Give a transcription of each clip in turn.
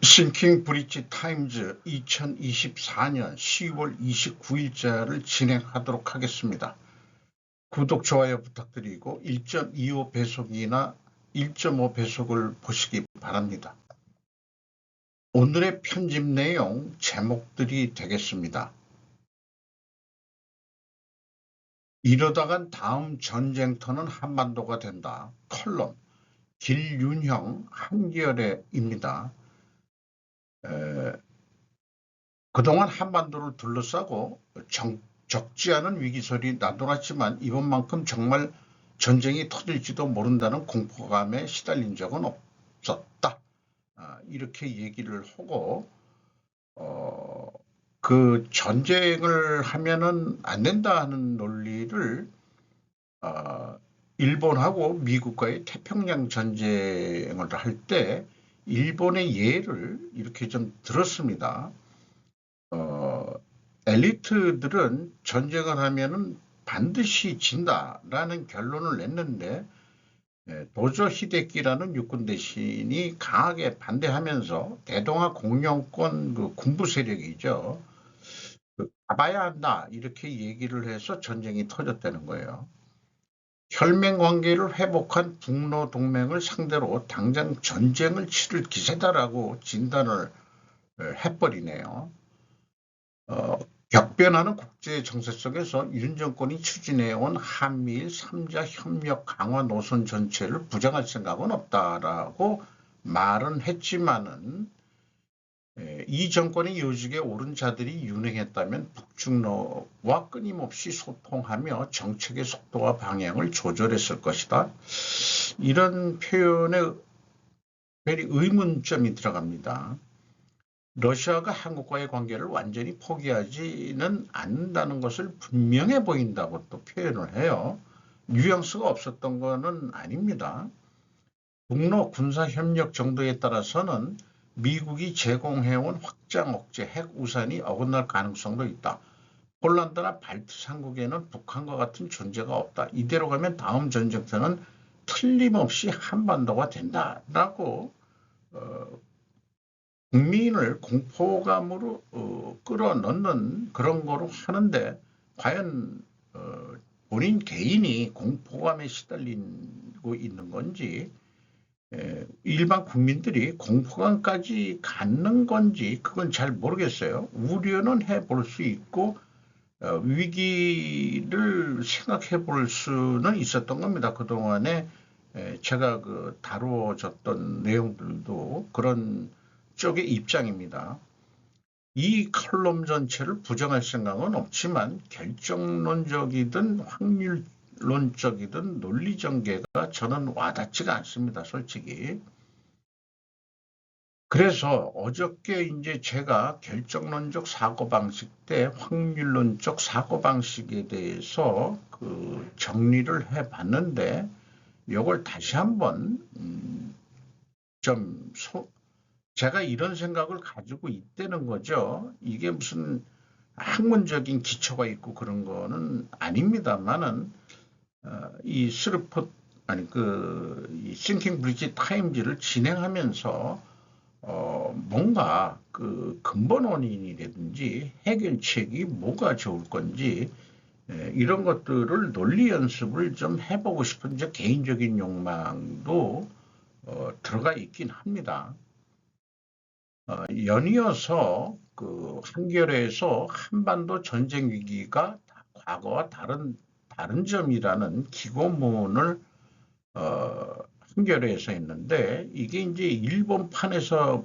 싱킹 브릿지 타임즈 2024년 10월 29일자를 진행하도록 하겠습니다. 구독, 좋아요 부탁드리고 1.25 배속이나 1.5 배속을 보시기 바랍니다. 오늘의 편집 내용 제목들이 되겠습니다. 이러다간 다음 전쟁터는 한반도가 된다. 컬럼 길윤형 한겨레입니다. 그동안 한반도를 둘러싸고 적지 않은 위기설이 나돌았지만 이번만큼 정말 전쟁이 터질지도 모른다는 공포감에 시달린 적은 없었다. 이렇게 얘기를 하고 그 전쟁을 하면은 안 된다 하는 논리를 일본하고 미국과의 태평양 전쟁을 할 때 일본의 예를 이렇게 좀 들었습니다. 엘리트들은 전쟁을 하면은 반드시 진다라는 결론을 냈는데 도조 히데키라는 육군 대신이 강하게 반대하면서 대동아 공영권 그 군부 세력이죠. 가봐야 한다 이렇게 얘기를 해서 전쟁이 터졌다는 거예요. 혈맹 관계를 회복한 북러 동맹을 상대로 당장 전쟁을 치를 기세다라고 진단을 해버리네요. 격변하는 국제 정세 속에서 윤 정권이 추진해온 한미일 3자 협력 강화 노선 전체를 부정할 생각은 없다라고 말은 했지만은 이 정권의 요직에 오른 자들이 윤행했다면 북중러와 끊임없이 소통하며 정책의 속도와 방향을 조절했을 것이다. 이런 표현에 별이 의문점이 들어갑니다. 러시아가 한국과의 관계를 완전히 포기하지는 않는다는 것을 분명해 보인다고 또 표현을 해요. 뉘앙스가 없었던 것은 아닙니다. 북러 군사협력 정도에 따라서는 미국이 제공해온 확장 억제 핵 우산이 어긋날 가능성도 있다. 폴란드나 발트 3국에는 북한과 같은 존재가 없다. 이대로 가면 다음 전쟁터는 틀림없이 한반도가 된다라고 국민을 공포감으로 끌어넣는 그런 거로 하는데 과연 본인 개인이 공포감에 시달리고 있는 건지 일반 국민들이 공포감까지 갖는 건지 그건 잘 모르겠어요. 우려는 해볼 수 있고 위기를 생각해 볼 수는 있었던 겁니다. 그동안에 제가 그 다루어졌던 내용들도 그런 쪽의 입장입니다. 이 칼럼 전체를 부정할 생각은 없지만 결정론적이든 확률론적이든 논리 전개가 저는 와닿지가 않습니다. 솔직히. 그래서 어저께 이제 제가 결정론적 사고방식 대 확률론적 사고방식에 대해서 그 정리를 해봤는데 이걸 다시 한번 좀 제가 이런 생각을 가지고 있다는 거죠. 이게 무슨 학문적인 기초가 있고 그런 거는 아닙니다만은 이 스루폿 아니 이 싱킹 브릿지 타임즈를 진행하면서 뭔가 그 근본 원인이라든지 해결책이 뭐가 좋을 건지 이런 것들을 논리 연습을 좀 해보고 싶은 제 개인적인 욕망도 들어가 있긴 합니다. 연이어서 그 한겨레에서 한반도 전쟁 위기가 과거와 다른 점이라는 기고문을 한겨레에서 했는데 이게 이제 일본판에서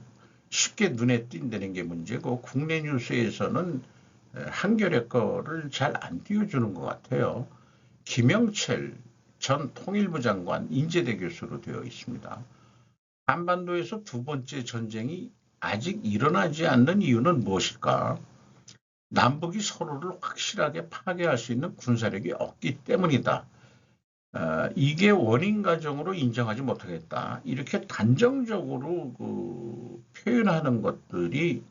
쉽게 눈에 띈다는 게 문제고 국내 뉴스에서는 한겨레 거를 잘 안 띄워주는 것 같아요. 김영철 전 통일부 장관 인제대 교수로 되어 있습니다. 한반도에서 두 번째 전쟁이 아직 일어나지 않는 이유는 무엇일까? 남북이 서로를 확실하게 파괴할 수 있는 군사력이 없기 때문이다. 이게 원인 과정으로 인정하지 못하겠다. 이렇게 단정적으로 표현하는 것들이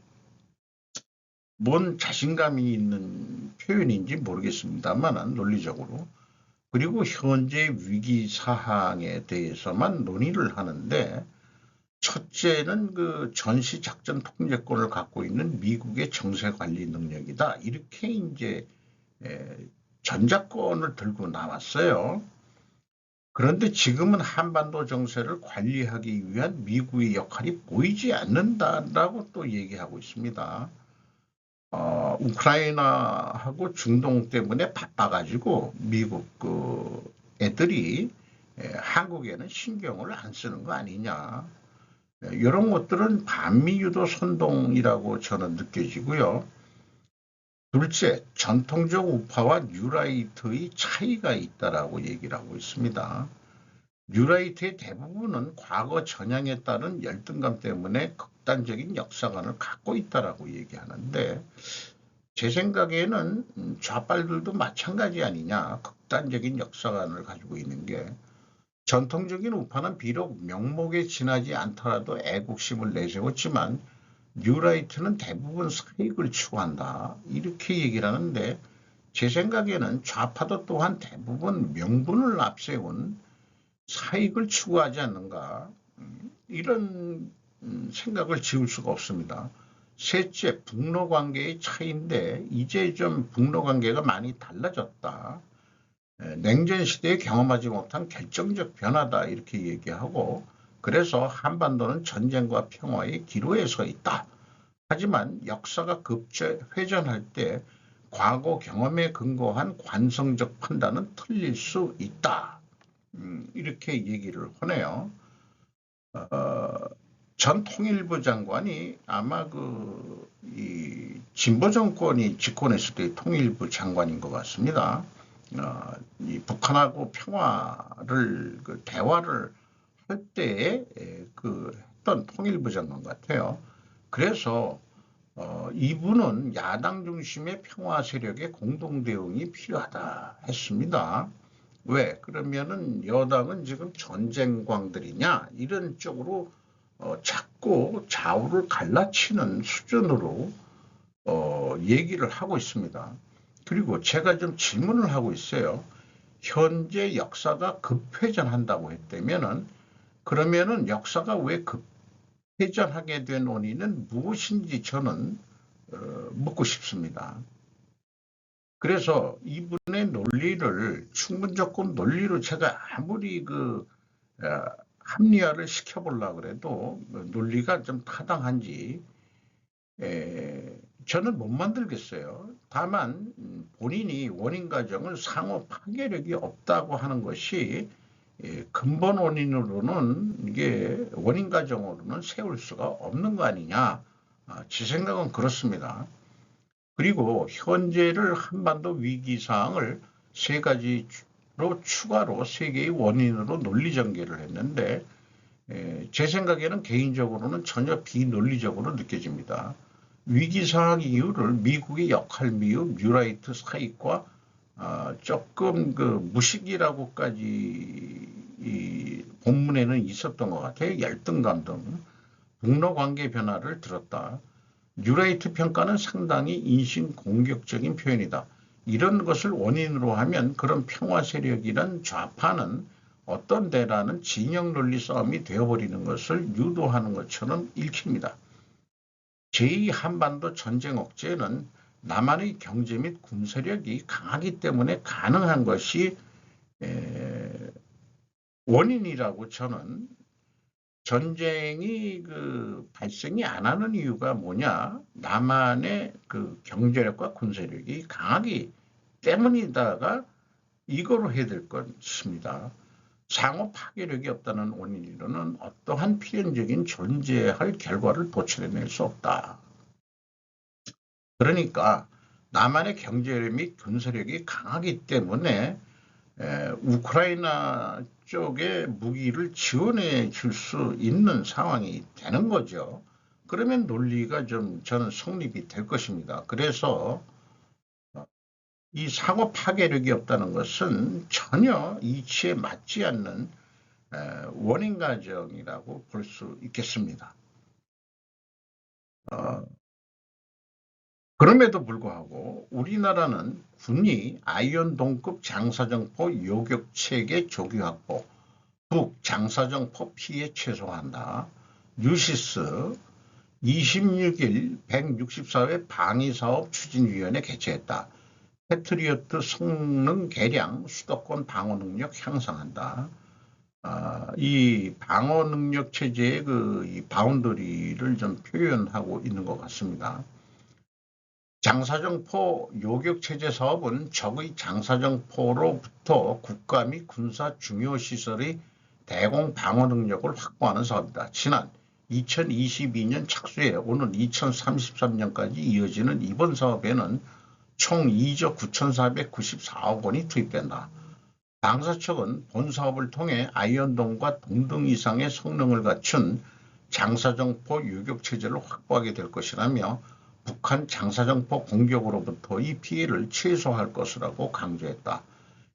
뭔 자신감이 있는 표현인지 모르겠습니다만 논리적으로. 그리고 현재 위기 사항에 대해서만 논의를 하는데 첫째는 그 전시 작전 통제권을 갖고 있는 미국의 정세 관리 능력이다. 이렇게 이제 전작권을 들고 나왔어요. 그런데 지금은 한반도 정세를 관리하기 위한 미국의 역할이 보이지 않는다라고 또 얘기하고 있습니다. 우크라이나하고 중동 때문에 바빠가지고 미국 애들이 한국에는 신경을 안 쓰는 거 아니냐. 이런 것들은 반미 유도 선동이라고 저는 느껴지고요. 둘째, 전통적 우파와 뉴라이트의 차이가 있다라고 얘기를 하고 있습니다. 뉴라이트의 대부분은 과거 전향에 따른 열등감 때문에 극단적인 역사관을 갖고 있다라고 얘기하는데, 제 생각에는 좌빨들도 마찬가지 아니냐. 극단적인 역사관을 가지고 있는 게, 전통적인 우파는 비록 명목에 지나지 않더라도 애국심을 내세웠지만 뉴라이트는 대부분 사익을 추구한다. 이렇게 얘기를 하는데, 제 생각에는 좌파도 또한 대부분 명분을 앞세운 사익을 추구하지 않는가. 이런 생각을 지울 수가 없습니다. 셋째, 북러 관계의 차이인데 이제 좀 북러 관계가 많이 달라졌다. 냉전 시대에 경험하지 못한 결정적 변화다 이렇게 얘기하고, 그래서 한반도는 전쟁과 평화의 기로에 서 있다. 하지만 역사가 회전할 때 과거 경험에 근거한 관성적 판단은 틀릴 수 있다. 이렇게 얘기를 하네요. 전 통일부 장관이 아마 이 진보 정권이 집권했을 때 통일부 장관인 것 같습니다. 이 북한하고 평화를 대화를 할 때에 했던 통일부 장관 같아요. 그래서 이분은 야당 중심의 평화 세력의 공동 대응이 필요하다 했습니다. 왜? 그러면은 여당은 지금 전쟁광들이냐 이런 쪽으로 자꾸 좌우를 갈라치는 수준으로 얘기를 하고 있습니다. 그리고 제가 좀 질문을 하고 있어요. 현재 역사가 급회전한다고 했다면은, 그러면은 역사가 왜 급회전하게 된 원인은 무엇인지 저는 묻고 싶습니다. 그래서 이분의 논리를 충분조건 논리로 제가 아무리 합리화를 시켜보려고 그래도 논리가 좀 타당한지 저는 못 만들겠어요. 다만 본인이 원인 가정을 상호 파괴력이 없다고 하는 것이 근본 원인으로는 이게 원인 가정으로는 세울 수가 없는 거 아니냐. 제 생각은 그렇습니다. 그리고 현재를 한반도 위기 사항을 세 가지로 추가로 세 개의 원인으로 논리 전개를 했는데, 제 생각에는 개인적으로는 전혀 비논리적으로 느껴집니다. 위기 상황 이유를 미국의 역할 미흡, 뉴라이트 사익과 조금 무식이라고까지 이 본문에는 있었던 것 같아요. 열등감 등 북러 관계 변화를 들었다. 뉴라이트 평가는 상당히 인신공격적인 표현이다. 이런 것을 원인으로 하면 그런 평화 세력이란 좌파는 어떤 데라는 진영 논리 싸움이 되어버리는 것을 유도하는 것처럼 읽힙니다. 제2한반도 전쟁 억제는 남한의 경제 및 군사력이 강하기 때문에 가능한 것이 원인이라고 저는, 전쟁이 발생이 안 하는 이유가 뭐냐? 남한의 경제력과 군사력이 강하기 때문이다가 이거로 해야 될 것입니다. 상호 파괴력이 없다는 원인으로는 어떠한 필연적인 존재할 결과를 도출해낼 수 없다. 그러니까 남한의 경제력 및 군사력이 강하기 때문에 우크라이나 쪽에 무기를 지원해 줄 수 있는 상황이 되는 거죠. 그러면 논리가 좀 저는 성립이 될 것입니다. 그래서 이 상호 파괴력이 없다는 것은 전혀 이치에 맞지 않는 원인 가정이라고 볼 수 있겠습니다. 그럼에도 불구하고 우리나라는 군이 아이언동급 장사정포 요격체계 조기 확보, 북 장사정포 피해 최소화한다. 뉴시스 26일 164회 방위사업 추진위원회 개최했다. 패트리어트 성능 개량, 수도권 방어 능력 향상한다. 이 방어 능력 체제의 이 바운더리를 좀 표현하고 있는 것 같습니다. 장사정포 요격체제 사업은 적의 장사정포로부터 국가 및 군사 중요 시설의 대공 방어 능력을 확보하는 사업이다. 지난 2022년 착수해 오는 2033년까지 이어지는 이번 사업에는 총 2조 9,494억 원이 투입된다. 방사청은 본 사업을 통해 아이언돔과 동등 이상의 성능을 갖춘 장사정포 요격체제를 확보하게 될 것이라며 북한 장사정포 공격으로부터의 피해를 최소화할 것이라고 강조했다.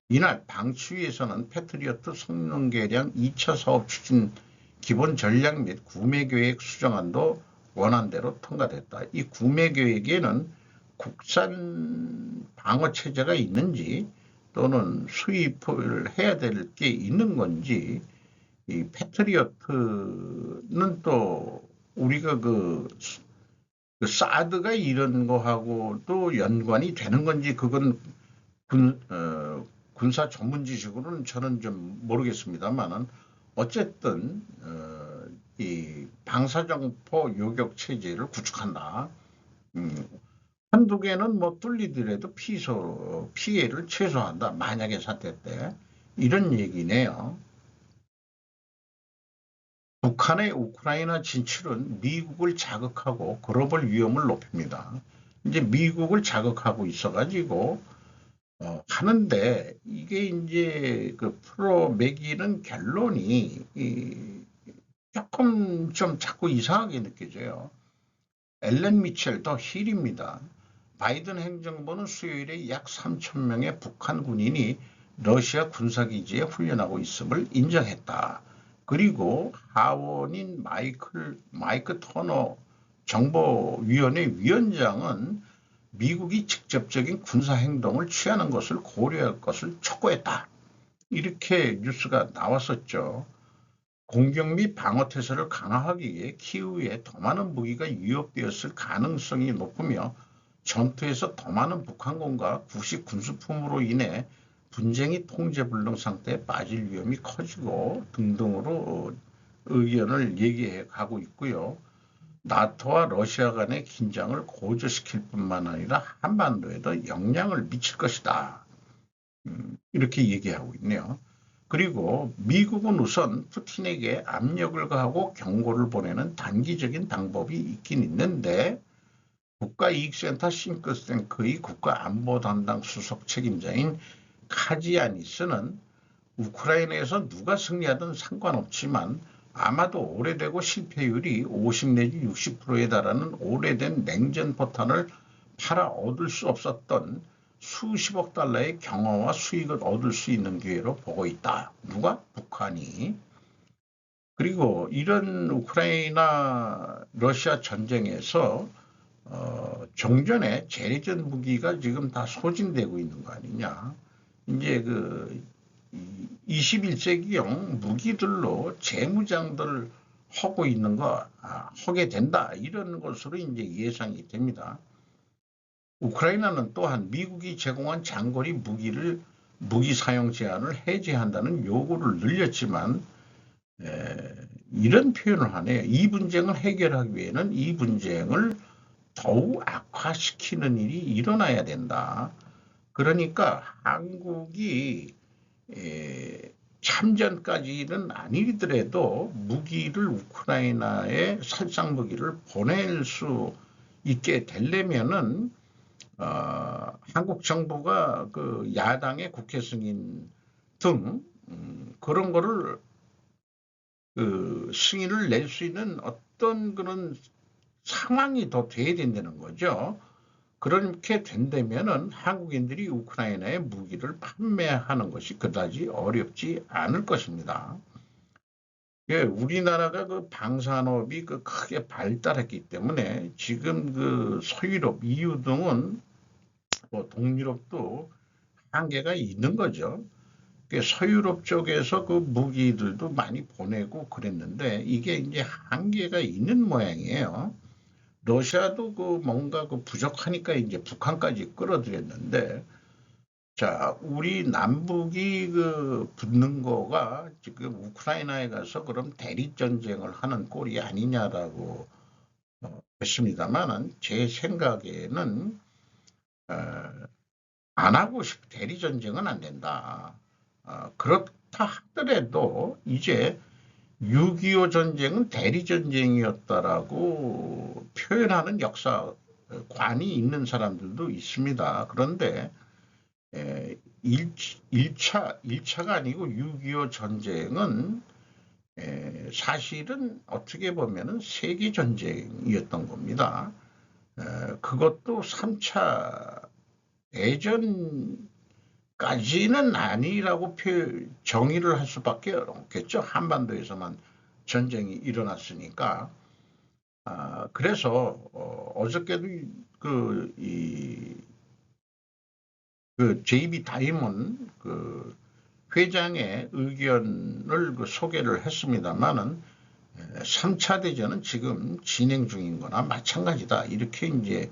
이날 방추위에서는 패트리어트 성능 개량 2차 사업 추진 기본 전략 및 구매 계획 수정안도 원안대로 통과됐다. 이 구매 계획에는 국산 방어 체제가 있는지 또는 수입을 해야 될 게 있는 건지, 이 패트리어트는 또 우리가 그 사드가 이런 거하고 또 연관이 되는 건지, 그건 군사 전문 지식으로는 저는 좀 모르겠습니다만은, 어쨌든 이 방사정포 요격 체제를 구축한다. 한두 개는 뭐 뚫리더라도 피해를 최소화한다. 만약의 사태 때. 이런 얘기네요. 북한의 우크라이나 진출은 미국을 자극하고 글로벌 위험을 높입니다. 이제 미국을 자극하고 있어가지고 하는데, 이게 이제 그 풀어매기는 결론이 조금 좀 자꾸 이상하게 느껴져요. 앨런 미첼 더 힐입니다. 바이든 행정부는 수요일에 약 3,000명의 북한 군인이 러시아 군사기지에 훈련하고 있음을 인정했다. 그리고 하원인 마이크 터너 정보위원회 위원장은 미국이 직접적인 군사행동을 취하는 것을 고려할 것을 촉구했다. 이렇게 뉴스가 나왔었죠. 공격 및 방어태세를 강화하기 위해 키우에 더 많은 무기가 유입되었을 가능성이 높으며, 전투에서 더 많은 북한군과 구식 군수품으로 인해 분쟁이 통제불능 상태에 빠질 위험이 커지고 등등으로 의견을 얘기하고 있고요. 나토와 러시아 간의 긴장을 고조시킬 뿐만 아니라 한반도에도 영향을 미칠 것이다. 이렇게 얘기하고 있네요. 그리고 미국은 우선 푸틴에게 압력을 가하고 경고를 보내는 단기적인 방법이 있긴 있는데, 국가이익센터 싱크탱크의 국가안보 담당 수석 책임자인 카지아니스는 우크라이나에서 누가 승리하든 상관없지만 아마도 오래되고 실패율이 50 내지 60%에 달하는 오래된 냉전 포탄을 팔아 얻을 수 없었던 수십억 달러의 경험과 수익을 얻을 수 있는 기회로 보고 있다. 누가? 북한이. 그리고 이런 우크라이나 러시아 전쟁에서 종전에 재래전 무기가 지금 다 소진되고 있는 거 아니냐. 이제 그 21세기형 무기들로 재무장들 하고 있는 거 하게 된다. 이런 것으로 이제 예상이 됩니다. 우크라이나는 또한 미국이 제공한 장거리 무기 사용 제한을 해제한다는 요구를 늘렸지만 이런 표현을 하네요. 이 분쟁을 해결하기 위해는 이 분쟁을 더욱 악화시키는 일이 일어나야 된다. 그러니까 한국이 참전까지는 아니더라도 무기를 우크라이나에 살상 무기를 보낼 수 있게 되려면은 한국 정부가 그 야당의 국회 승인 등 그런 거를 그 승인을 낼 수 있는 어떤 그런 상황이 더 돼야 된다는 거죠. 그렇게 된다면은 한국인들이 우크라이나에 무기를 판매하는 것이 그다지 어렵지 않을 것입니다. 예, 우리나라가 그 방산업이 그 크게 발달했기 때문에 지금 그 서유럽, EU 등은 뭐 동유럽도 한계가 있는 거죠. 서유럽 쪽에서 그 무기들도 많이 보내고 그랬는데 이게 이제 한계가 있는 모양이에요. 러시아도 그 뭔가 그 부족하니까 이제 북한까지 끌어들였는데, 자, 우리 남북이 그 붙는 거가 지금 우크라이나에 가서 그럼 대립 전쟁을 하는 꼴이 아니냐라고 했습니다만은 제 생각에는 어, 안 하고 대리 전쟁은 안 된다. 그렇다 하더라도 이제 6.25 전쟁은 대리 전쟁이었다라고 표현하는 역사관이 있는 사람들도 있습니다. 그런데 1차가 아니고 6.25 전쟁은 사실은 어떻게 보면은 세계 전쟁이었던 겁니다. 그것도 3차 대전까지는 아니라고 정의를 할 수밖에 없겠죠. 한반도에서만 전쟁이 일어났으니까. 그래서 어저께도 그 JB 다이몬 그 회장의 의견을 소개를 했습니다만은 3차 대전은 지금 진행 중인 거나 마찬가지다. 이렇게 이제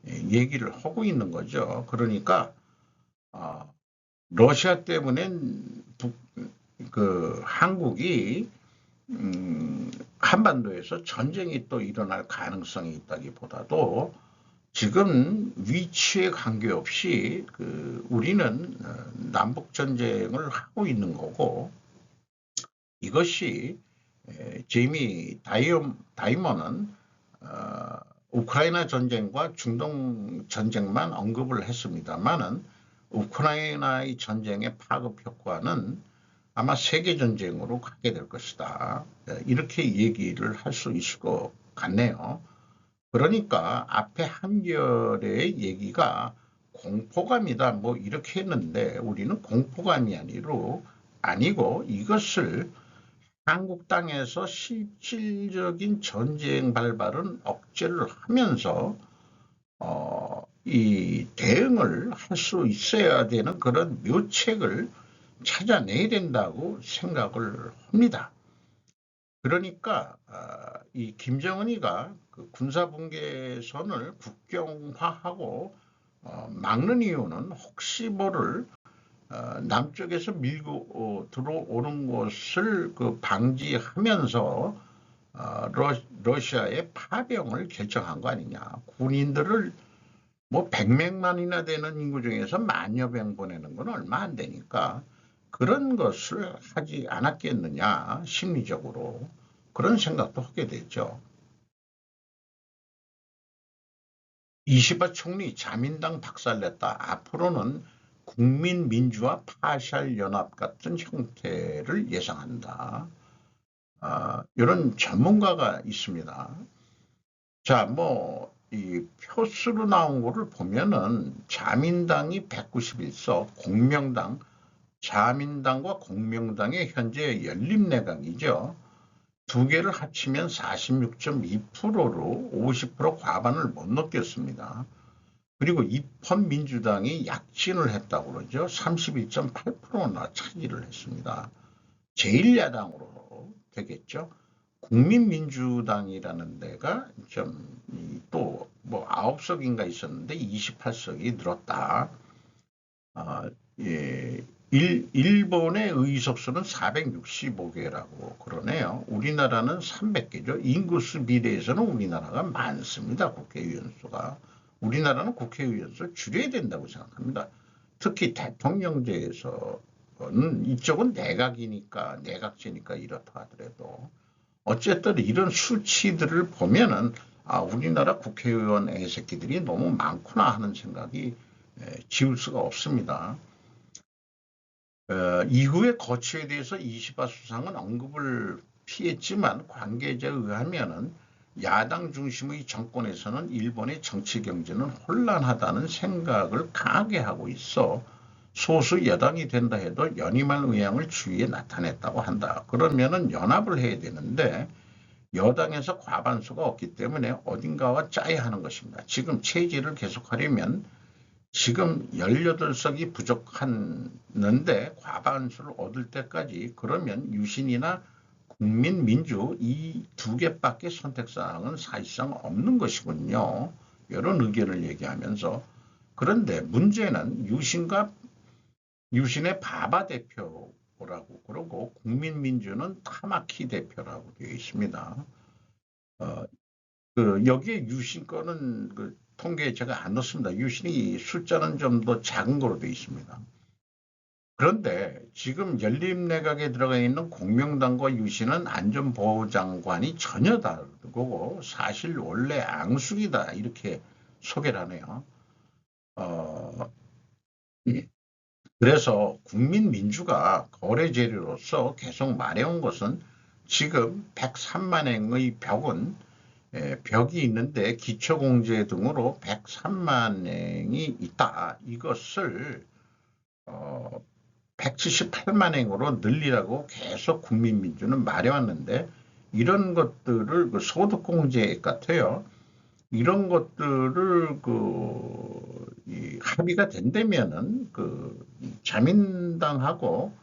얘기를 하고 있는 거죠. 그러니까 러시아 때문에 한국이 한반도에서 전쟁이 또 일어날 가능성이 있다기보다도 지금 위치에 관계없이 우리는 남북 전쟁을 하고 있는 거고, 이것이 제이미 다이먼은 우크라이나 전쟁과 중동 전쟁만 언급을 했습니다만은 우크라이나의 전쟁의 파급 효과는 아마 세계 전쟁으로 가게 될 것이다. 이렇게 얘기를 할 수 있을 것 같네요. 그러니까 앞에 한결의 얘기가 공포감이다 뭐 이렇게 했는데 우리는 공포감이 아니고 이것을 한국 땅에서 실질적인 전쟁 발발은 억제를 하면서 이 대응을 할 수 있어야 되는 그런 묘책을 찾아내야 된다고 생각을 합니다. 그러니까 이 김정은이가 그 군사분계선을 국경화하고 막는 이유는 혹시 모를 남쪽에서 밀고 들어오는 것을 방지하면서 러시아의 파병을 결정한 거 아니냐. 군인들을 뭐 100명만이나 되는 인구 중에서 만여 명 보내는 건 얼마 안 되니까 그런 것을 하지 않았겠느냐, 심리적으로. 그런 생각도 하게 되죠. 이시바 총리 자민당 박살냈다. 앞으로는 국민민주화 파샬 연합 같은 형태를 예상한다. 이런 전문가가 있습니다. 자, 이 표수로 나온 거를 보면은 자민당이 191석, 자민당과 공명당의 현재 연립내각이죠. 두 개를 합치면 46.2%로 50% 과반을 못 넘겼습니다. 그리고 입헌민주당이 약진을 했다고 그러죠. 32.8%나 차지를 했습니다. 제1야당으로 되겠죠. 국민민주당이라는 데가 또 9석인가 있었는데 28석이 늘었다. 일본의 의석수는 465개라고 그러네요. 우리나라는 300개죠. 인구수 비례에서는 우리나라가 많습니다. 국회의원 수가. 우리나라는 국회의원 수를 줄여야 된다고 생각합니다. 특히 대통령제에서는 이쪽은 내각제니까 이렇다 하더라도 어쨌든 이런 수치들을 보면은 우리나라 국회의원 애새끼들이 너무 많구나 하는 생각이 지울 수가 없습니다. 이후의 거취에 대해서 이시바 수상은 언급을 피했지만 관계자에 의하면은 야당 중심의 정권에서는 일본의 정치 경제는 혼란하다는 생각을 강하게 하고 있어 소수 여당이 된다 해도 연임할 의향을 주위에 나타냈다고 한다. 그러면은 연합을 해야 되는데 여당에서 과반수가 없기 때문에 어딘가와 짜야 하는 것입니다. 지금 체제를 계속하려면 지금 18석이 부족한데 과반수를 얻을 때까지 그러면 유신이나 국민민주 이 두 개밖에 선택사항은 사실상 없는 것이군요. 이런 의견을 얘기하면서 그런데 문제는 유신의 바바 대표라고 그러고 국민민주는 타마키 대표라고 되어 있습니다. 여기에 유신 거는 통계에 제가 안 넣습니다. 유신이 숫자는 좀 더 작은 거로 되어 있습니다. 그런데 지금 연립내각에 들어가 있는 공명당과 유신은 안전보호장관이 전혀 다르고 사실 원래 앙숙이다 이렇게 소개를 하네요. 그래서 국민민주가 거래 재료로서 계속 말해온 것은 지금 103만행의 벽이 있는데 기초공제 등으로 103만행이 있다. 이것을 178만행으로 늘리라고 계속 국민민주는 말해왔는데 이런 것들을 소득공제 같아요. 이런 것들을 합의가 된다면은 자민당하고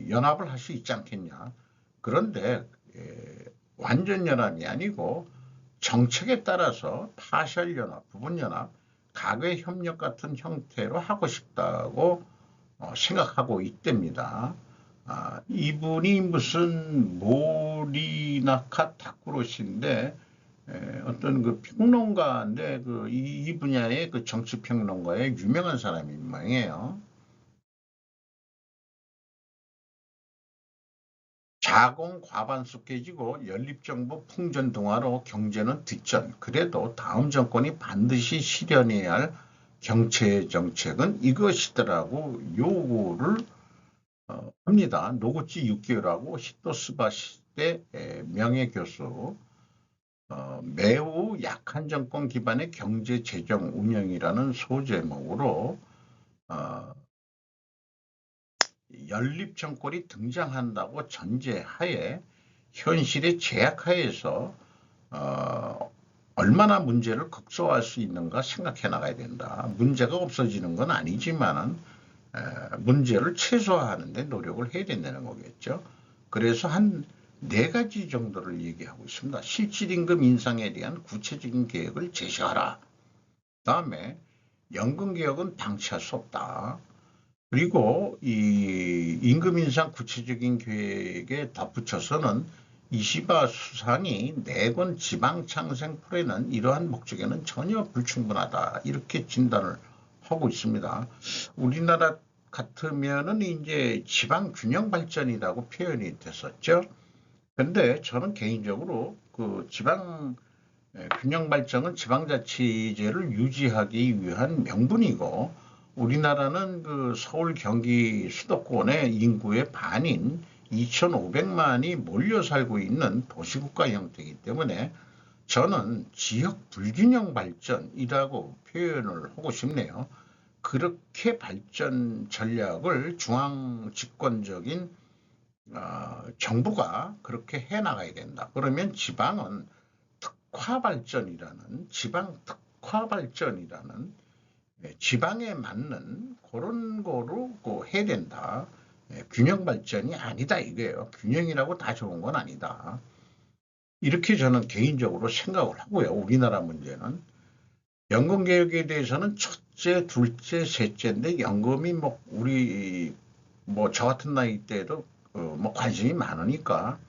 연합을 할 수 있지 않겠냐. 그런데 완전 연합이 아니고 정책에 따라서 파셜 연합, 부분 연합, 가계 협력 같은 형태로 하고 싶다고 생각하고 있답니다. 이분이 무슨 모리나카 타쿠로시인데 어떤 평론가인데 이 분야의 정치 평론가의 유명한 사람인 모양이에요. 자공 과반수 깨지고 연립정부 풍전등화로 경제는 뒷전. 그래도 다음 정권이 반드시 실현해야 할 경제 정책은 이것이더라고 요구를 합니다. 노구치 6개월하고 히토스바 시대 명예교수 매우 약한 정권 기반의 경제 재정 운영이라는 소제목으로 연립 정권이 등장한다고 전제하에 현실의 제약하에서 얼마나 문제를 극소화할 수 있는가 생각해 나가야 된다. 문제가 없어지는 건 아니지만 문제를 최소화하는 데 노력을 해야 된다는 거겠죠. 그래서 한 4가지 정도를 얘기하고 있습니다. 실질임금 인상에 대한 구체적인 계획을 제시하라. 다음에 연금개혁은 방치할 수 없다. 그리고 이 임금 인상 구체적인 계획에 덧붙여서는 이시바 수상이 내건 지방창생 프로에는 이러한 목적에는 전혀 불충분하다. 이렇게 진단을 하고 있습니다. 우리나라 같으면은 이제 지방균형 발전이라고 표현이 됐었죠. 근데 저는 개인적으로 지방 균형 발전은 지방자치제를 유지하기 위한 명분이고 우리나라는 서울 경기 수도권의 인구의 반인 2,500만이 몰려 살고 있는 도시국가 형태이기 때문에 저는 지역 불균형 발전이라고 표현을 하고 싶네요. 그렇게 발전 전략을 중앙 집권적인 정부가 그렇게 해나가야 된다. 그러면 지방은 지방 특화 발전이라는 지방에 맞는 그런 거로 해야 된다. 균형 발전이 아니다 이거예요. 균형이라고 다 좋은 건 아니다. 이렇게 저는 개인적으로 생각을 하고요. 우리나라 문제는 연금 개혁에 대해서는 첫째, 둘째, 셋째인데 연금이 우리 저 같은 나이 때도 관심이 많으니까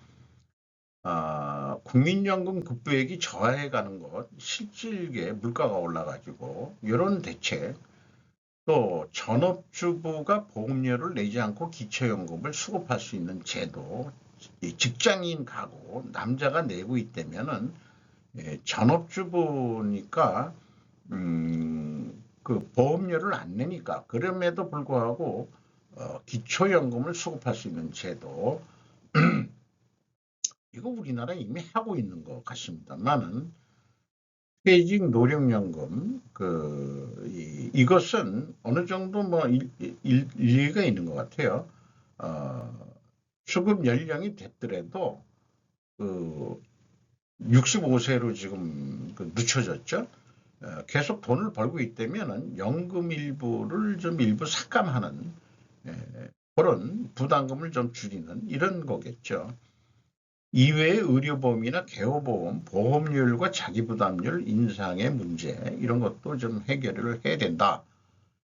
국민연금 급부액이 저하해가는 것, 실질게 물가가 올라가지고 이런 대책, 또 전업주부가 보험료를 내지 않고 기초연금을 수급할 수 있는 제도, 직장인 가구, 남자가 내고 있다면은 전업주부니까 보험료를 안 내니까 그럼에도 불구하고 기초연금을 수급할 수 있는 제도 이거 우리나라 이미 하고 있는 것 같습니다만은 퇴직 노령연금 이것은 어느 정도 일리가 있는 것 같아요. 수급 연령이 됐더라도 65세로 지금 늦춰졌죠. 계속 돈을 벌고 있다면은 연금 일부를 좀 일부 삭감하는 그런 부담금을 좀 줄이는 이런 거겠죠. 이외에 의료보험이나 개호보험, 보험료율과 자기부담률 인상의 문제 이런 것도 좀 해결을 해야 된다.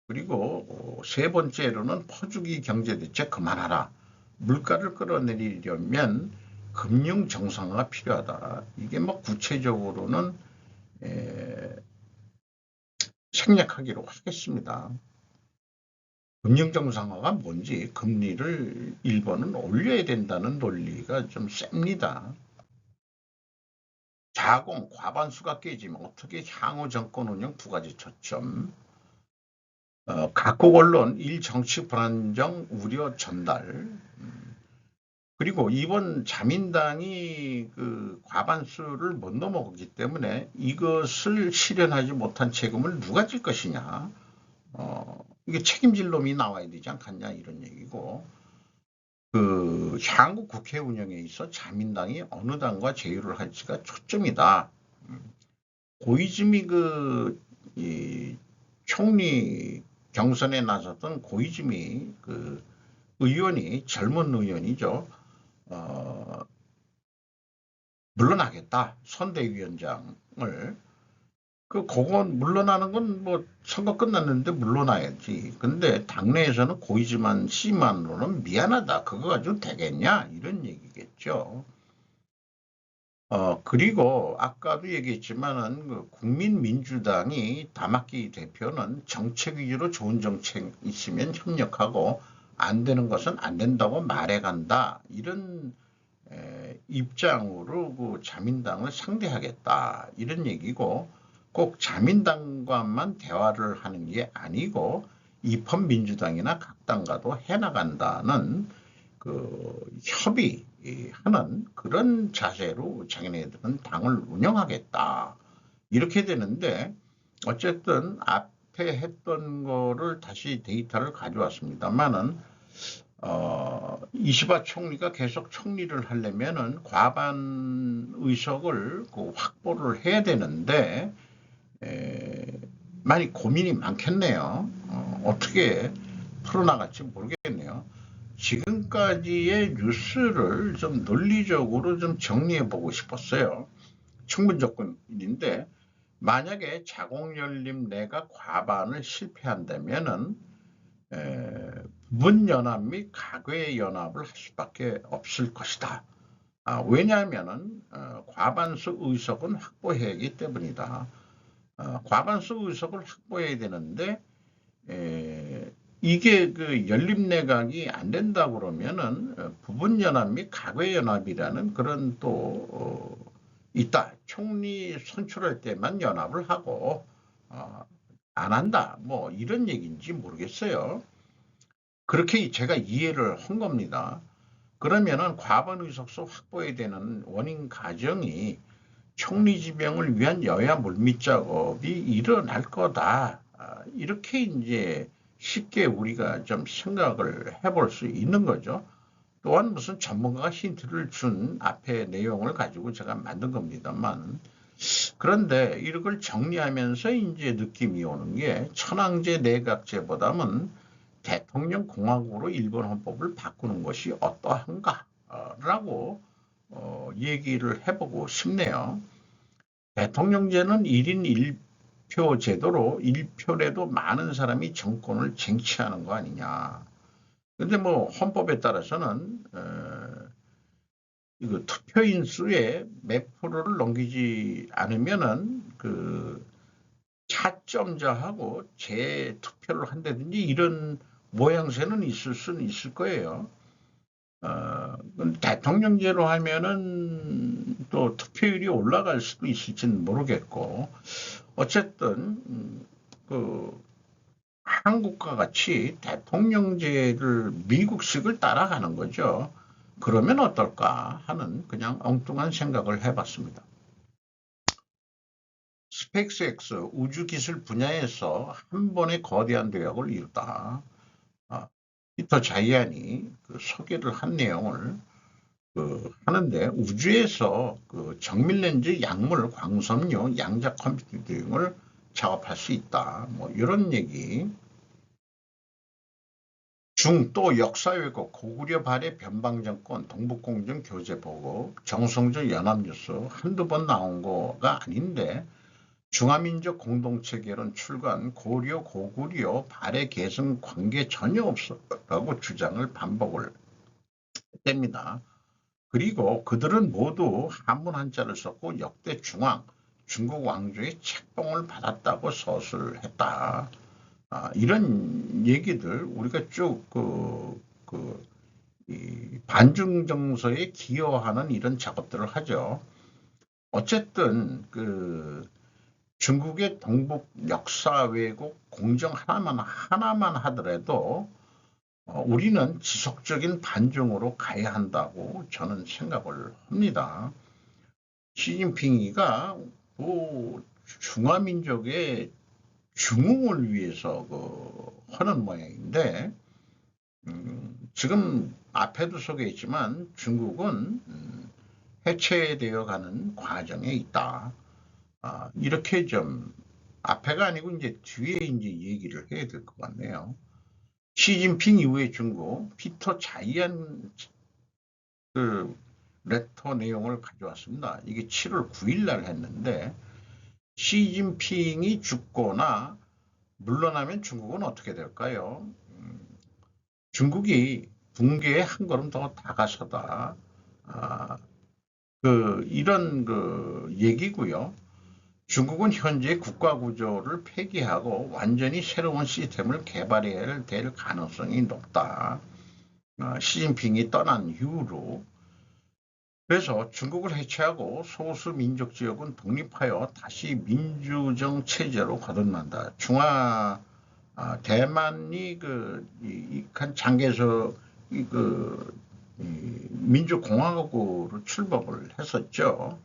그리고 세 번째로는 퍼주기 경제대책 그만하라. 물가를 끌어내리려면 금융 정상화가 필요하다. 이게 뭐 구체적으로는 생략하기로 하겠습니다. 금융 정상화가 뭔지 금리를 일본은 올려야 된다는 논리가 좀 셉니다. 자금 과반수가 깨지면 어떻게 향후 정권 운영 두 가지 초점. 각국 언론 일정치 불안정 우려 전달. 그리고 이번 자민당이 그 과반수를 못 넘어가기 때문에 이것을 실현하지 못한 책임을 누가 질 것이냐. 이게 책임질 놈이 나와야 되지 않겠냐 이런 얘기고, 그 향후 국회 운영에 있어 자민당이 어느 당과 제휴를 할지가 초점이다. 고이즈미 이 총리 경선에 나섰던 고이즈미 그 의원이 젊은 의원이죠. 물러나겠다. 선대위원장을. 그건 물러나는 건 뭐 선거 끝났는데 물러나야지. 근데 당내에서는 고이즈만 씨만으로는 미안하다. 그거 가지고 되겠냐? 이런 얘기겠죠. 그리고 아까도 얘기했지만은 그 국민민주당이 다마키 대표는 정책 위주로 좋은 정책 있으면 협력하고 안 되는 것은 안 된다고 말해간다. 이런 입장으로 그 자민당을 상대하겠다. 이런 얘기고, 꼭 자민당과만 대화를 하는 게 아니고 입헌민주당이나 각 당과도 해나간다는 그 협의하는 그런 자세로 자기네들은 당을 운영하겠다. 이렇게 되는데, 어쨌든 앞에 했던 거를 다시 데이터를 가져왔습니다만은 이시바 총리가 계속 총리를 하려면은 과반 의석을 그 확보를 해야 되는데 많이 고민이 많겠네요. 어떻게 풀어나갈지 모르겠네요. 지금까지의 뉴스를 좀 논리적으로 좀 정리해 보고 싶었어요. 충분 조건인데, 만약에 자공연립 내가 과반을 실패한다면은 부분연합 및 가괴연합을 할 수밖에 없을 것이다. 왜냐하면은 과반수 의석은 확보해야 하기 때문이다. 과반수 의석을 확보해야 되는데 이게 그 연립내각이 안 된다 그러면은 부분연합 및 가괴연합이라는 그런 또 있다. 총리 선출할 때만 연합을 하고 안 한다. 뭐 이런 얘기인지 모르겠어요. 그렇게 제가 이해를 한 겁니다. 그러면은 과반 의석수 확보해야 되는 원인 가정이 총리 지명을 위한 여야 물밑 작업이 일어날 거다. 이렇게 이제 쉽게 우리가 좀 생각을 해볼 수 있는 거죠. 또한 무슨 전문가가 힌트를 준 앞에 내용을 가지고 제가 만든 겁니다만, 그런데 이걸 정리하면서 이제 느낌이 오는 게 천황제 내각제보다는 대통령 공화국으로 일본 헌법을 바꾸는 것이 어떠한가라고 얘기를 해보고 싶네요. 대통령제는 1인 1표 제도로 1표라도 많은 사람이 정권을 쟁취하는 거 아니냐. 근데 뭐 헌법에 따라서는 이거 투표인 수의 몇 프로를 넘기지 않으면은 그 차점자하고 재투표를 한다든지 이런 모양새는 있을 수는 있을 거예요. 대통령제로 하면은 또 투표율이 올라갈 수도 있을지는 모르겠고, 어쨌든 그 한국과 같이 대통령제를 미국식을 따라가는 거죠. 그러면 어떨까 하는 그냥 엉뚱한 생각을 해봤습니다. 스페이스X 우주기술 분야에서 한 번의 거대한 도약을 이뤘다. 피터 자이안이 그 소개를 한 내용을 하는데, 우주에서 그 정밀렌즈 약물 광섬유 양자 컴퓨팅 등을 작업할 수 있다. 뭐 이런 얘기. 또 역사 왜곡, 고구려 발해 변방정권, 동북공정 교제 보고, 정성조 연합뉴스 한두 번 나온 거가 아닌데 중화민족 공동체 개론 출간, 고구려 발해 계승 관계 전혀 없었다고 주장을 반복을 했답니다. 그리고 그들은 모두 한문 한자를 썼고 역대 중국 왕조의 책봉을 받았다고 서술했다. 이런 얘기들 우리가 쭉 이 반중 정서에 기여하는 이런 작업들을 하죠. 어쨌든 중국의 동북 역사 왜곡 공정 하나만 하더라도 우리는 지속적인 반중으로 가야 한다고 저는 생각을 합니다. 시진핑이가 중화민족의 중흥을 위해서 하는 모양인데 지금 앞에도 소개했지만 중국은 해체되어 가는 과정에 있다. 이렇게 좀 앞에가 아니고 이제 뒤에 이제 얘기를 해야 될 것 같네요. 시진핑 이후에 중국 피터 자이안 레터 내용을 가져왔습니다. 이게 7월 9일 날 했는데 시진핑이 죽거나 물러나면 중국은 어떻게 될까요? 중국이 붕괴에 한 걸음 더 다가서다. 이런 얘기고요. 중국은 현재 국가 구조를 폐기하고 완전히 새로운 시스템을 개발해야 될 가능성이 높다. 시진핑이 떠난 이후로. 그래서 중국을 해체하고 소수 민족 지역은 독립하여 다시 민주정 체제로 거듭난다. 대만이 장개서 민주공화국으로 출범을 했었죠.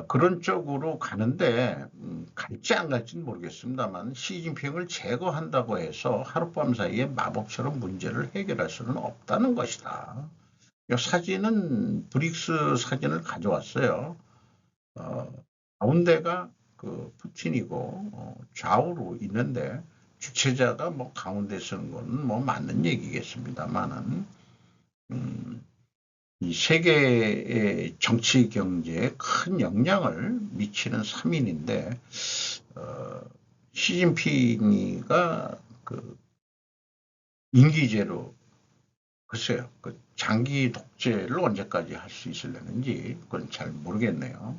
그런 쪽으로 가는데 갈지 안 갈지는 모르겠습니다만 시진핑을 제거한다고 해서 하룻밤 사이에 마법처럼 문제를 해결할 수는 없다는 것이다. 이 사진은 브릭스 사진을 가져왔어요. 가운데가 푸틴이고 좌우로 있는데 주체자가 뭐 가운데 서는 거는 뭐 맞는 얘기겠습니다만은 이 세계의 정치 경제에 큰 영향을 미치는 3인인데 시진핑이가 임기제로 글쎄요 장기 독재를 언제까지 할 수 있으려는지 그건 잘 모르겠네요.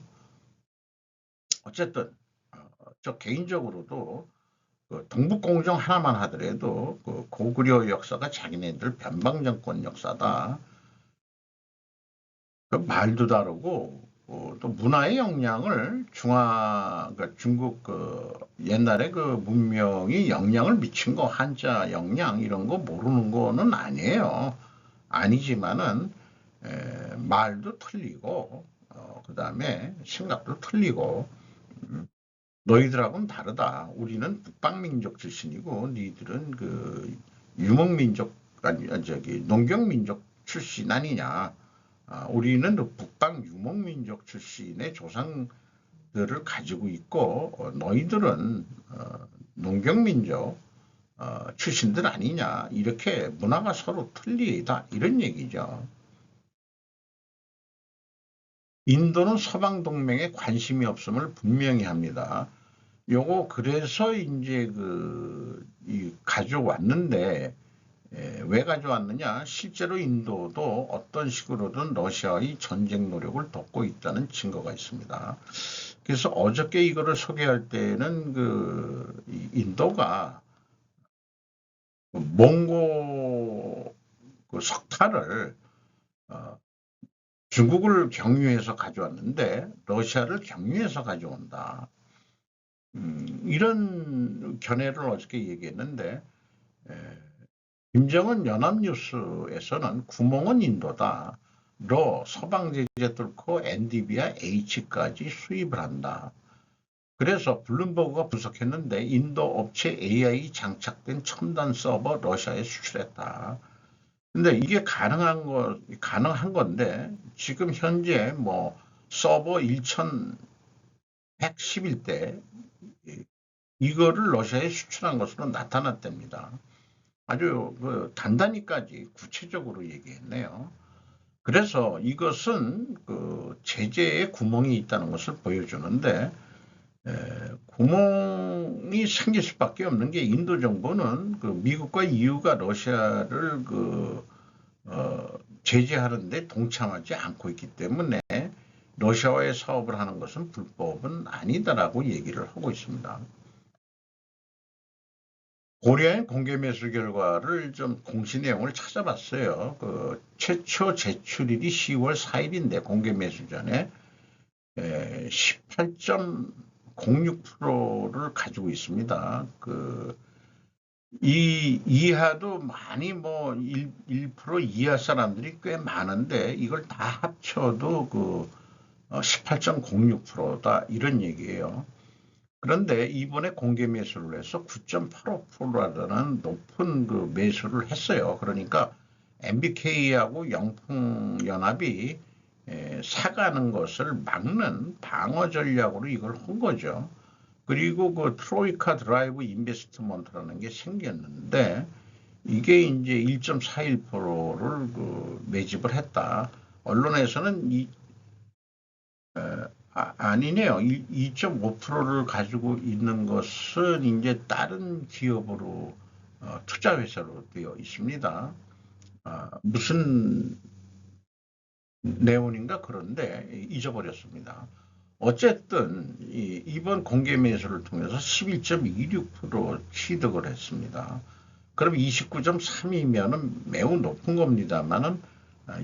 어쨌든 저 개인적으로도 동북공정 하나만 하더라도 고구려 역사가 자기네들 변방정권 역사다. 말도 다르고 또 문화의 영향을 중국 옛날에 문명이 영향을 미친 거 한자 영향 이런 거 모르는 거는 아니에요. 아니지만은 말도 틀리고 그 다음에 생각도 틀리고 너희들하고는 다르다. 우리는 북방민족 출신이고 너희들은 유목민족 아니 농경민족 출신 아니냐. 우리는 북방 유목민족 출신의 조상들을 가지고 있고 너희들은 농경민족 출신들 아니냐. 이렇게 문화가 서로 틀리다. 이런 얘기죠. 인도는 서방 동맹에 관심이 없음을 분명히 합니다. 요거 그래서 이제 가져왔는데 왜 가져왔느냐? 실제로 인도도 어떤 식으로든 러시아의 전쟁 노력을 돕고 있다는 증거가 있습니다. 그래서 어저께 이거를 소개할 때는 인도가 몽고 석탄을 중국을 경유해서 가져왔는데 러시아를 경유해서 가져온다. 이런 견해를 어저께 얘기했는데 김정은 연합뉴스에서는 구멍은 인도다. 서방 제재 뚫고 NDB와 H까지 수입을 한다. 그래서 블룸버그가 분석했는데 인도 업체 AI 장착된 첨단 서버 러시아에 수출했다. 근데 이게 가능한 건데 지금 현재 뭐 서버 1,000 111대 이거를 러시아에 수출한 것으로 나타났답니다. 아주 단단히까지 구체적으로 얘기했네요. 그래서 이것은 제재에 구멍이 있다는 것을 보여주는데 구멍이 생길 수밖에 없는 게 인도 정부는 미국과 EU가 러시아를 제재하는데 동참하지 않고 있기 때문에 러시아와의 사업을 하는 것은 불법은 아니다라고 얘기를 하고 있습니다. 고려인 공개 매수 결과를 좀 공시 내용을 찾아봤어요. 최초 제출일이 10월 4일인데 공개 매수 전에 18.06%를 가지고 있습니다. 이 이하도 많이 1% 이하 사람들이 꽤 많은데 이걸 다 합쳐도 18.06%다 이런 얘기예요. 그런데 이번에 공개 매수를 해서 9.85%라는 높은 매수를 했어요. 그러니까 MBK하고 영풍연합이 사가는 것을 막는 방어 전략으로 이걸 한 거죠. 그리고 트로이카 드라이브 인베스트먼트라는 게 생겼는데 이게 이제 1.41%를 매집을 했다. 언론에서는 아니네요. 2.5%를 가지고 있는 것은 이제 다른 기업으로 투자회사로 되어 있습니다. 무슨 내용인가 그런데 잊어버렸습니다. 어쨌든 이번 공개 매수를 통해서 11.26% 취득을 했습니다. 그럼 29.3이면은 매우 높은 겁니다만은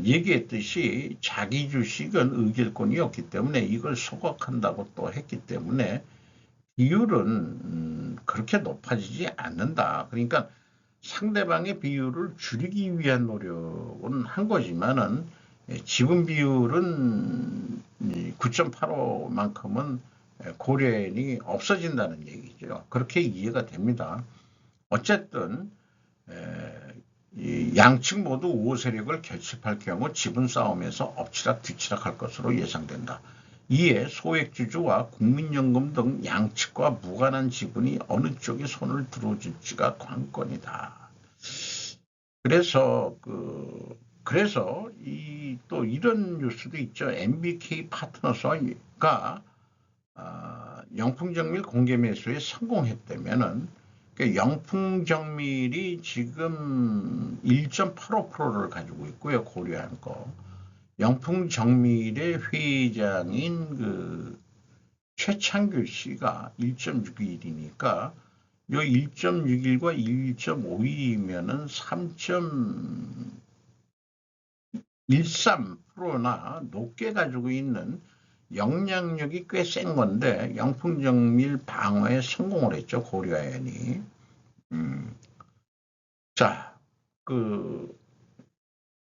얘기했듯이 자기 주식은 의결권이 없기 때문에 이걸 소각한다고 또 했기 때문에 비율은 그렇게 높아지지 않는다. 그러니까 상대방의 비율을 줄이기 위한 노력은 한 거지만은 지분 비율은 9.85만큼은 고려인이 없어진다는 얘기죠. 그렇게 이해가 됩니다. 어쨌든 양측 모두 우호 세력을 결집할 경우 지분 싸움에서 엎치락 뒤치락 할 것으로 예상된다. 이에 소액주주와 국민연금 등 양측과 무관한 지분이 어느 쪽에 손을 들어줄지가 관건이다. 그래서 또 이런 뉴스도 있죠. MBK 파트너스가 영풍정밀 공개 매수에 성공했다면은 영풍정밀이 지금 1.85%를 가지고 있고요. 고려한 거. 영풍정밀의 회장인 최창규 씨가 1.61이니까 요 1.61과 1.52면은 3.13%나 높게 가지고 있는 영향력이 꽤 센 건데 영풍정밀 방어에 성공을 했죠. 고려아연이. 자,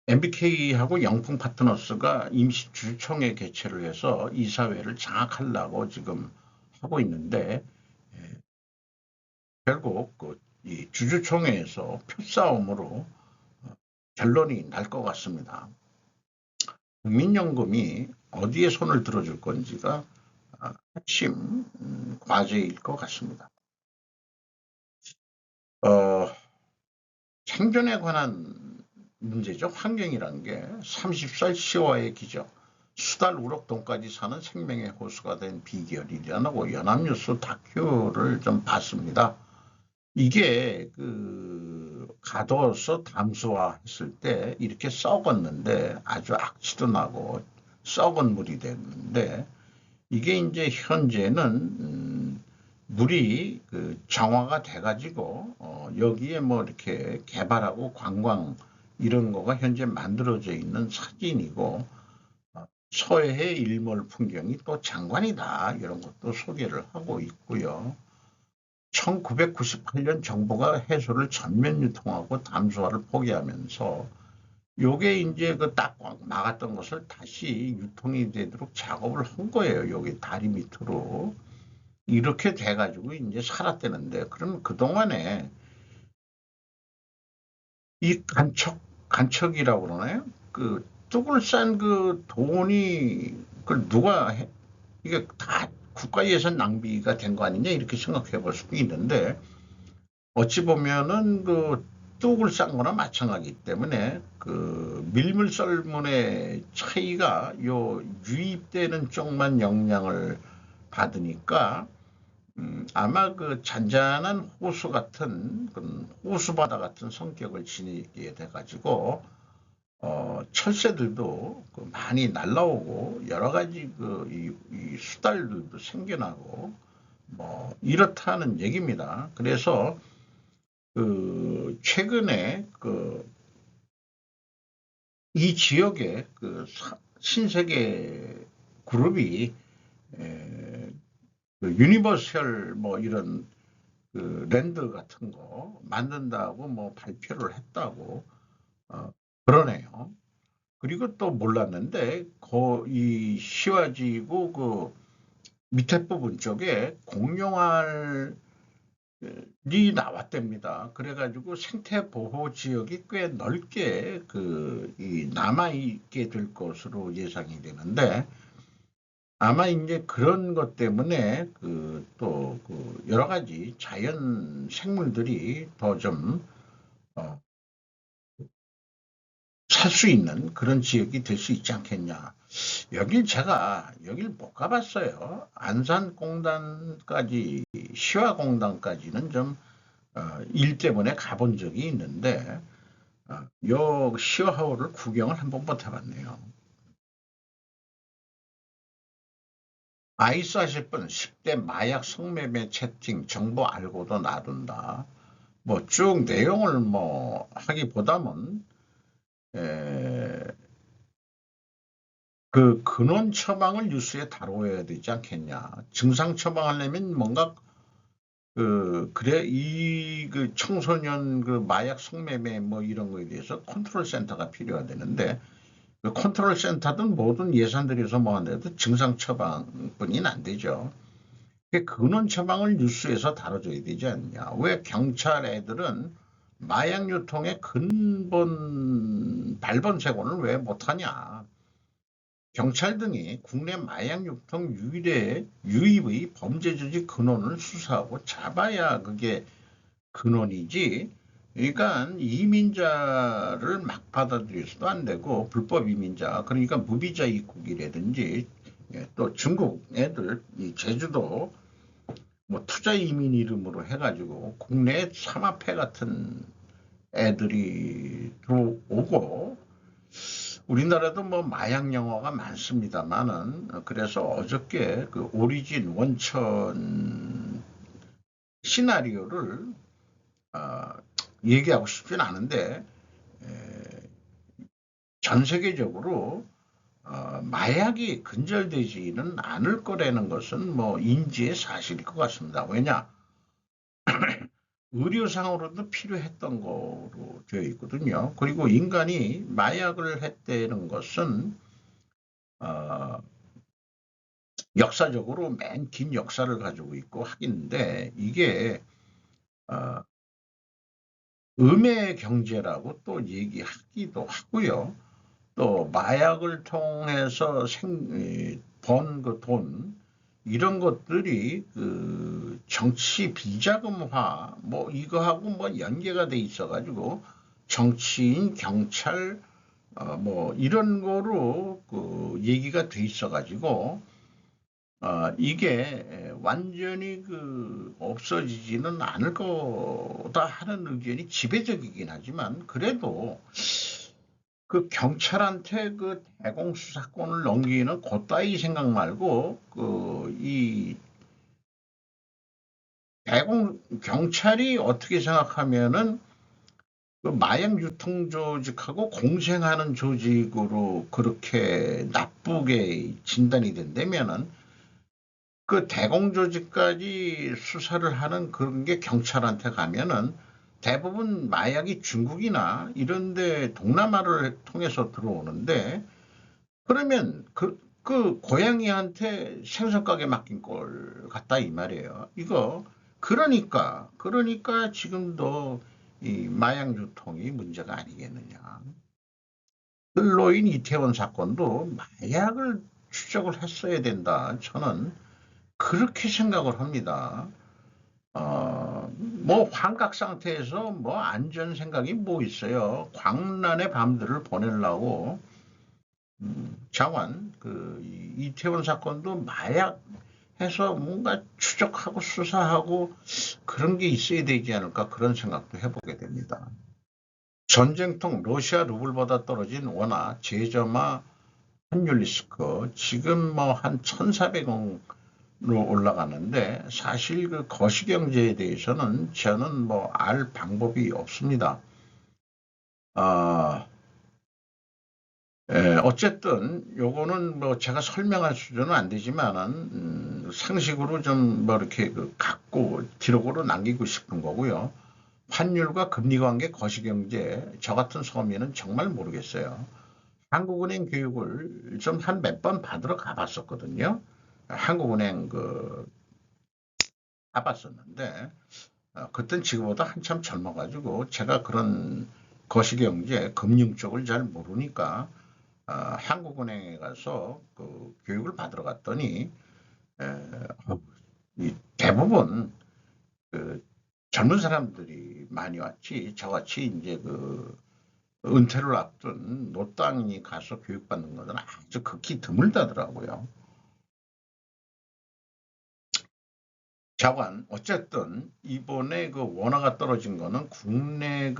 MBK하고 영풍 파트너스가 임시 주주총회 개최를 해서 이사회를 장악하려고 지금 하고 있는데 결국 이 주주총회에서 표싸움으로 결론이 날 것 같습니다. 국민연금이 어디에 손을 들어줄 건지가 핵심 과제일 것 같습니다. 생존에 관한 문제죠. 환경이란 게 30살 시와의 기적, 수달 우럭 돈까지 사는 생명의 호수가 된 비결이라고 연합뉴스 다큐를 좀 봤습니다. 이게 가둬서 담수화했을 때 이렇게 썩었는데 아주 악취도 나고 썩은 물이 됐는데 이게 이제 현재는 물이 정화가 돼가지고 여기에 이렇게 개발하고 관광 이런 거가 현재 만들어져 있는 사진이고 서해의 일몰 풍경이 또 장관이다 이런 것도 소개를 하고 있고요. 1998년 정부가 해수를 전면 유통하고 담수화를 포기하면서 요게 이제 딱 막았던 것을 다시 유통이 되도록 작업을 한 거예요. 여기 다리 밑으로. 이렇게 돼가지고 이제 살았다는데, 그럼 그동안에 이 간척이라고 그러나요? 뚝을 싼 돈이, 누가 이게 다 국가 예산 낭비가 된 거 아니냐 이렇게 생각해 볼 수도 있는데 어찌 보면은 그 뚝을 싼 거나 마찬가지이기 때문에 그 밀물 썰물의 차이가 요 유입되는 쪽만 영향을 받으니까 아마 그 잔잔한 호수 같은 그 호수바다 같은 성격을 지니게 돼가지고 철새들도 그 많이 날라오고 여러 가지 이 수달들도 생겨나고 뭐 이렇다는 얘기입니다. 그래서 그 최근에 그 이 지역에 그 신세계 그룹이 그 유니버셜 뭐 이런 그 랜드 같은 거 만든다고 뭐 발표를 했다고 그러네요. 그리고 또 몰랐는데 이 시와지구 그 밑에 부분 쪽에 공룡알이 나왔답니다. 그래가지고 생태 보호 지역이 꽤 넓게 이 남아 있게 될 것으로 예상이 되는데 아마 이제 그런 것 때문에 또 여러 가지 자연 생물들이 더 좀 살 수 있는 그런 지역이 될 수 있지 않겠냐. 여길 못 가봤어요. 안산공단까지, 시화공단까지는 좀, 일 때문에 가본 적이 있는데, 요 시화호를 구경을 한 번 못 해봤네요. 아이스 하실 분, 10대 마약 성매매 채팅 정보 알고도 놔둔다. 뭐 쭉 내용을 뭐 하기보다는, 그 근원 처방을 뉴스에 다뤄야 되지 않겠냐. 증상 처방하려면 뭔가 그래 그 청소년 그 마약 성매매 뭐 이런 거에 대해서 컨트롤 센터가 필요가 되는데 그 컨트롤 센터든 모든 예산 들여서 뭐 하는데도 증상 처방뿐이는 안 되죠. 그 근원 처방을 뉴스에서 다뤄줘야 되지 않냐. 왜 경찰 애들은 마약 유통의 근본 발본색원을 왜 못하냐. 경찰 등이 국내 마약 유통 유입의 범죄 조직 근원을 수사하고 잡아야 그게 근원이지. 그러니까 이민자를 막 받아들여서도 안 되고 불법 이민자 그러니까 무비자 입국이라든지 또 중국 애들 이 제주도 뭐 투자 이민 이름으로 해가지고 국내 삼합회 같은 애들이 들어오고 우리나라도 뭐 마약 영화가 많습니다만은 그래서 어저께 그 오리진 원천 시나리오를 어, 얘기하고 싶진 않은데 전 세계적으로 마약이 근절되지는 않을 거라는 것은 뭐 인지의 사실일 것 같습니다. 왜냐? 의료상으로도 필요했던 거로 되어 있거든요. 그리고 인간이 마약을 했다는 것은 어, 역사적으로 맨 긴 역사를 가지고 있고 하긴데 이게 어, 음의 경제라고 또 얘기하기도 하고요. 또 마약을 통해서 번 그 돈 이런 것들이 그 정치 비자금화 뭐 이거하고 뭐 연계가 돼 있어 가지고 정치인 경찰 뭐 이런 거로 그 얘기가 돼 있어 가지고 이게 완전히 그 없어지지는 않을 거다 하는 의견이 지배적이긴 하지만 그래도 그 경찰한테 그 대공수사권을 넘기는 그따위 생각 말고 이 경찰이 어떻게 생각하면은 그 마약 유통 조직하고 공생하는 조직으로 그렇게 나쁘게 진단이 된다면은 그 대공조직까지 수사를 하는 그런 게 경찰한테 가면은 대부분 마약이 중국이나 이런데 동남아를 통해서 들어오는데 그러면 그 고양이한테 생선가게 맡긴 꼴 같다 이 말이에요. 이거 그러니까 지금도 이 마약 유통이 문제가 아니겠느냐. 흘로인 이태원 사건도 마약을 추적을 했어야 된다. 저는 그렇게 생각을 합니다. 뭐 환각 상태에서 뭐 안전 생각이 뭐 있어요. 광란의 밤들을 보내려고 장관 그 이태원 사건도 마약 해서 뭔가 추적하고 수사하고 그런 게 있어야 되지 않을까 그런 생각도 해보게 됩니다. 전쟁통 러시아 루블보다 떨어진 원화 제저마 환율 리스크 지금 뭐 한 1,400원으로 올라가는데 사실 그 거시경제에 대해서는 저는 뭐 알 방법이 없습니다. 아, 어쨌든 요거는 뭐 제가 설명할 수준은 안 되지만은 상식으로 좀 뭐 이렇게 그 갖고 기록으로 남기고 싶은 거고요. 환율과 금리 관계 거시경제 저 같은 서민은 정말 모르겠어요. 한국은행 교육을 좀 한 몇 번 받으러 가봤었거든요. 한국은행 그 가봤었는데 그땐 지금보다 한참 젊어가지고 제가 그런 거시경제 금융 쪽을 잘 모르니까 한국은행에 가서 그 교육을 받으러 갔더니 대부분 그 젊은 사람들이 많이 왔지 저같이 이제 그 은퇴를 앞둔 노땅이 가서 교육받는 것은 아주 극히 드물다더라고요. 자관 어쨌든 이번에 그 원화가 떨어진 거는 국내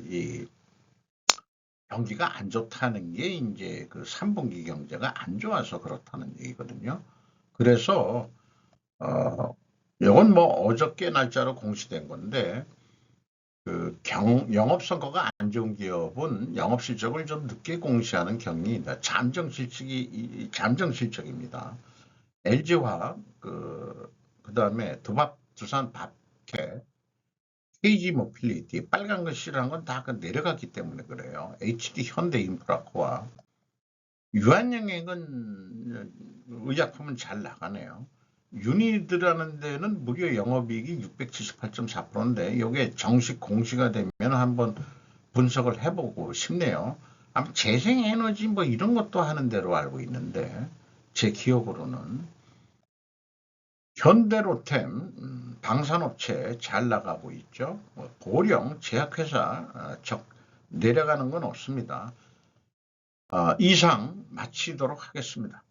이 경기가 안 좋다는 게 이제 그 3분기 경제가 안 좋아서 그렇다는 얘기거든요. 그래서 이건 뭐 어저께 날짜로 공시된 건데 그 영업 성과가 안 좋은 기업은 영업 실적을 좀 늦게 공시하는 경향이다. 잠정 실적입니다. LG화학 그다음에 두산 밥캐 KG 모빌리티 빨간 글씨라는 건 다 내려갔기 때문에 그래요. HD 현대인프라코아 유한양액은 의약품은 잘 나가네요. 유니드라는 데는 무려 영업이익이 678.4%인데 이게 정식 공시가 되면 한번 분석을 해보고 싶네요. 아마 재생에너지 뭐 이런 것도 하는 대로 알고 있는데 제 기억으로는 현대로템 방산업체 잘 나가고 있죠. 고령 제약회사 내려가는 건 없습니다. 이상 마치도록 하겠습니다.